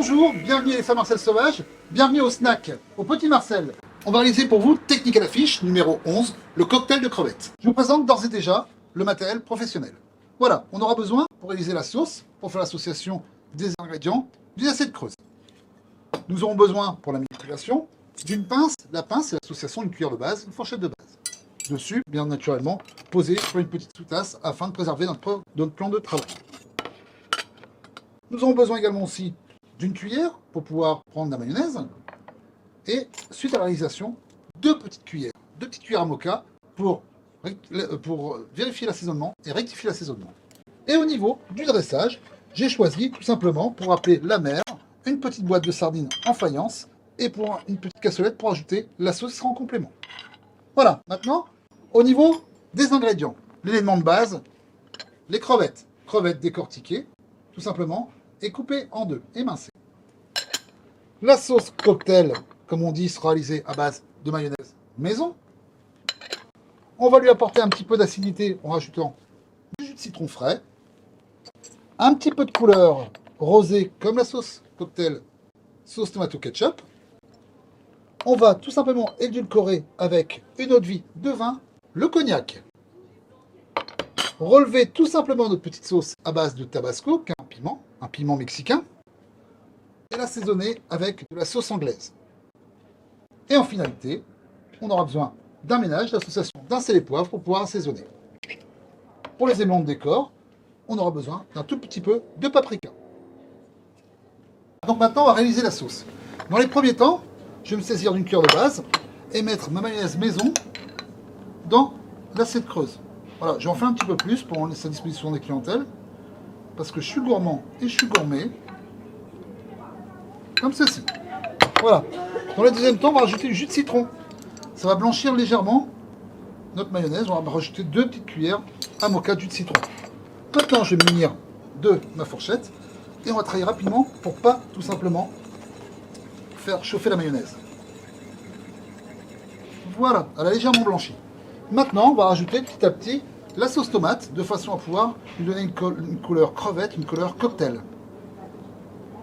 Bonjour, bienvenue à l'ESA Marcel Sauvage, bienvenue au snack, au Petit Marcel. On va réaliser pour vous, technique à la fiche, numéro 11, le cocktail de crevettes. Je vous présente d'ores et déjà le matériel professionnel. Voilà, on aura besoin, pour réaliser la sauce, pour faire l'association des ingrédients, d'une assiette creuse. Nous aurons besoin, pour la manipulation, d'une pince. La pince, c'est l'association d'une cuillère de base, une fourchette de base. Dessus, bien naturellement, posée sur une petite sous-tasse afin de préserver notre plan de travail. Nous aurons besoin également aussi d'une cuillère pour pouvoir prendre la mayonnaise. Et suite à la réalisation, deux petites cuillères à moka pour vérifier l'assaisonnement et rectifier l'assaisonnement. Et au niveau du dressage, j'ai choisi tout simplement pour appeler la mer, une petite boîte de sardines en faïence et pour une petite cassolette pour ajouter la sauce qui sera en complément. Voilà, maintenant, au niveau des ingrédients, l'élément de base, les crevettes. Crevettes décortiquées, tout simplement, et coupées en deux, émincées. La sauce cocktail, comme on dit, sera réalisée à base de mayonnaise maison. On va lui apporter un petit peu d'acidité en rajoutant du jus de citron frais, un petit peu de couleur rosée comme la sauce cocktail, sauce tomato ketchup. On va tout simplement édulcorer avec une eau de vie de vin, le cognac. Relever tout simplement notre petite sauce à base de tabasco, qui est un piment mexicain, et l'assaisonner avec de la sauce anglaise. Et en finalité, on aura besoin d'un ménage, d'association d'un sel et poivre pour pouvoir assaisonner. Pour les éléments de décor, on aura besoin d'un tout petit peu de paprika. Donc maintenant, on va réaliser la sauce. Dans les premiers temps, je vais me saisir d'une cuillère de base et mettre ma mayonnaise maison dans l'assiette creuse. Voilà, j'en fais un petit peu plus pour en laisser à disposition des clientèles, parce que je suis gourmand et je suis gourmet, comme ceci. Voilà. Dans le deuxième temps, on va rajouter du jus de citron. Ça va blanchir légèrement notre mayonnaise. On va rajouter 2 petites cuillères à moka de jus de citron. Maintenant, je vais me munir de ma fourchette et on va travailler rapidement pour pas tout simplement faire chauffer la mayonnaise. Voilà, elle a légèrement blanchi. Maintenant, on va rajouter petit à petit la sauce tomate de façon à pouvoir lui donner une couleur crevette, une couleur cocktail.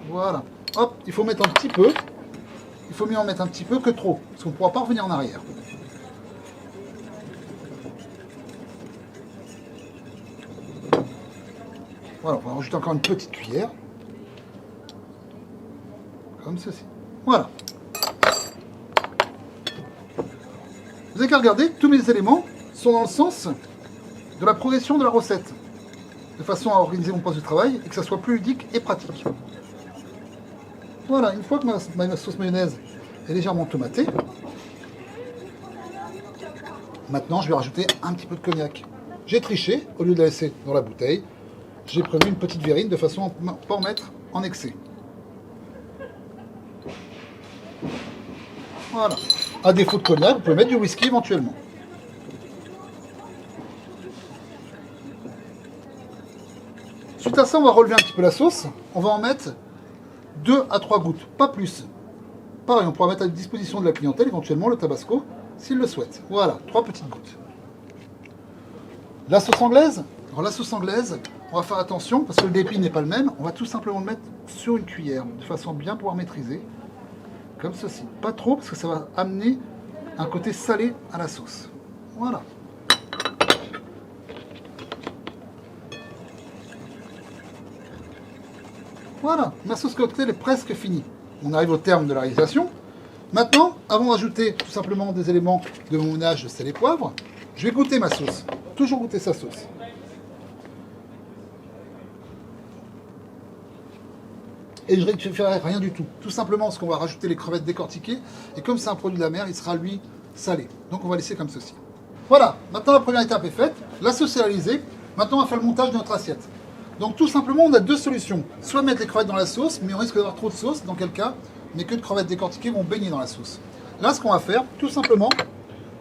Voilà. Hop, il faut mettre un petit peu. Il faut mieux en mettre un petit peu que trop, parce qu'on ne pourra pas revenir en arrière. Voilà, on va rajouter encore une petite cuillère. Comme ceci. Voilà. Vous avez qu'à regarder, tous mes éléments sont dans le sens de la progression de la recette, de façon à organiser mon poste de travail et que ça soit plus ludique et pratique. Voilà, une fois que ma sauce mayonnaise est légèrement tomatée, maintenant je vais rajouter un petit peu de cognac. J'ai triché, au lieu de la laisser dans la bouteille, j'ai prévu une petite verrine de façon à ne pas en mettre en excès. Voilà. À défaut de cognac, vous pouvez mettre du whisky éventuellement. Suite à ça, on va relever un petit peu la sauce. On va en mettre 2 à 3 gouttes, pas plus. Pareil, on pourra mettre à disposition de la clientèle éventuellement le tabasco, s'ils le souhaitent. Voilà, 3 petites gouttes. La sauce anglaise, alors la sauce anglaise, on va faire attention parce que le dépit n'est pas le même. On va tout simplement le mettre sur une cuillère, de façon à bien pouvoir maîtriser. Comme ceci. Pas trop parce que ça va amener un côté salé à la sauce. Voilà. Voilà, ma sauce cocktail est presque finie. On arrive au terme de la réalisation. Maintenant, avant d'ajouter tout simplement des éléments de mon ménage de sel et poivre, je vais goûter ma sauce. Toujours goûter sa sauce. Et je ne récupérerai rien du tout. Tout simplement parce qu'on va rajouter les crevettes décortiquées. Et comme c'est un produit de la mer, il sera lui salé. Donc on va laisser comme ceci. Voilà, maintenant la première étape est faite. La sauce est réalisée. Maintenant on va faire le montage de notre assiette. Donc tout simplement on a 2 solutions. Soit mettre les crevettes dans la sauce, mais on risque d'avoir trop de sauce. Dans quel cas, mes queues de crevettes décortiquées vont baigner dans la sauce. Là ce qu'on va faire, tout simplement,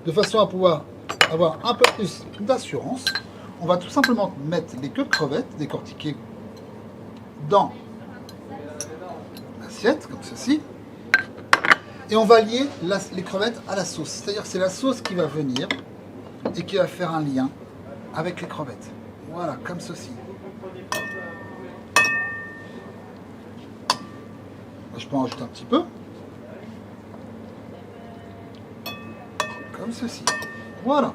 de façon à pouvoir avoir un peu plus d'assurance, on va tout simplement mettre les queues de crevettes décortiquées dans l'assiette, comme ceci. Et on va lier les crevettes à la sauce. C'est-à-dire que c'est la sauce qui va venir et qui va faire un lien avec les crevettes. Voilà, comme ceci. Je peux en rajouter un petit peu. Comme ceci. Voilà.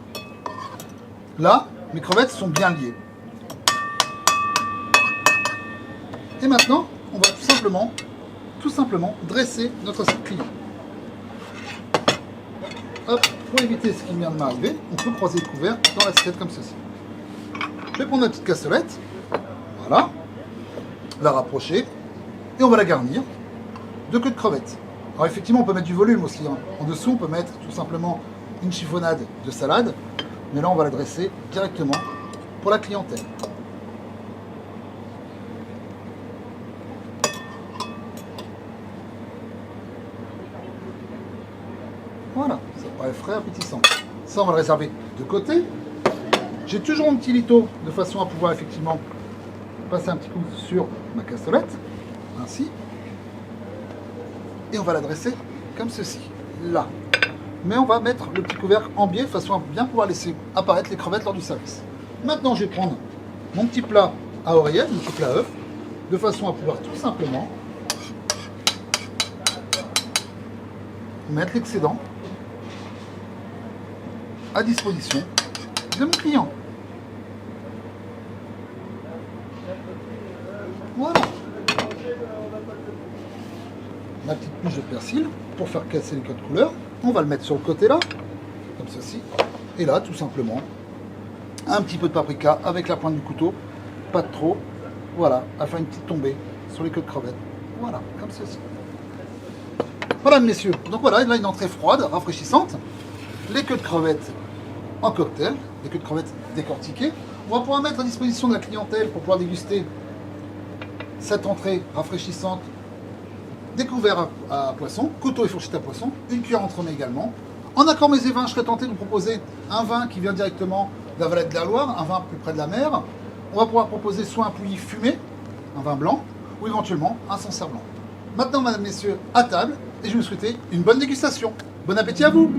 Là, mes crevettes sont bien liées. Et maintenant, on va tout simplement dresser notre assiette client. Hop, pour éviter ce qui vient de m'arriver, on peut croiser le couvert dans l'assiette comme ceci. Je vais prendre ma petite cassolette, voilà, la rapprocher, et on va la garnir de queue de crevettes. Alors effectivement, on peut mettre du volume aussi. Hein. En dessous, on peut mettre tout simplement une chiffonnade de salade, mais là, on va la dresser directement pour la clientèle. Voilà, ça paraît frais, appétissant. Ça, on va le réserver de côté. J'ai toujours un petit lito de façon à pouvoir effectivement passer un petit coup sur ma cassolette, ainsi. Et on va la dresser comme ceci, là. Mais on va mettre le petit couvercle en biais de façon à bien pouvoir laisser apparaître les crevettes lors du service. Maintenant, je vais prendre mon petit plat à oreillette, mon petit plat œuf, de façon à pouvoir tout simplement mettre l'excédent à disposition de mon client. Voilà. Ma petite touche de persil pour faire casser les codes couleurs. On va le mettre sur le côté là, comme ceci. Et là, tout simplement, un petit peu de paprika avec la pointe du couteau, pas de trop. Voilà, à faire une petite tombée sur les queues de crevettes. Voilà, comme ceci. Voilà, messieurs. Donc voilà, là, une entrée froide, rafraîchissante. Les queues de crevettes en cocktail, les queues de crevettes décortiquées. On va pouvoir mettre à disposition de la clientèle pour pouvoir déguster cette entrée rafraîchissante, découvert à poisson, couteau et fourchette à poisson, une cuillère entremets également. En accord mets et vins, je serais tenté de vous proposer un vin qui vient directement de la vallée de la Loire, un vin plus près de la mer. On va pouvoir proposer soit un pouilly fumé, un vin blanc, ou éventuellement un Sancerre blanc. Maintenant, mesdames, messieurs, à table, et je vais vous souhaiter une bonne dégustation. Bon appétit à vous!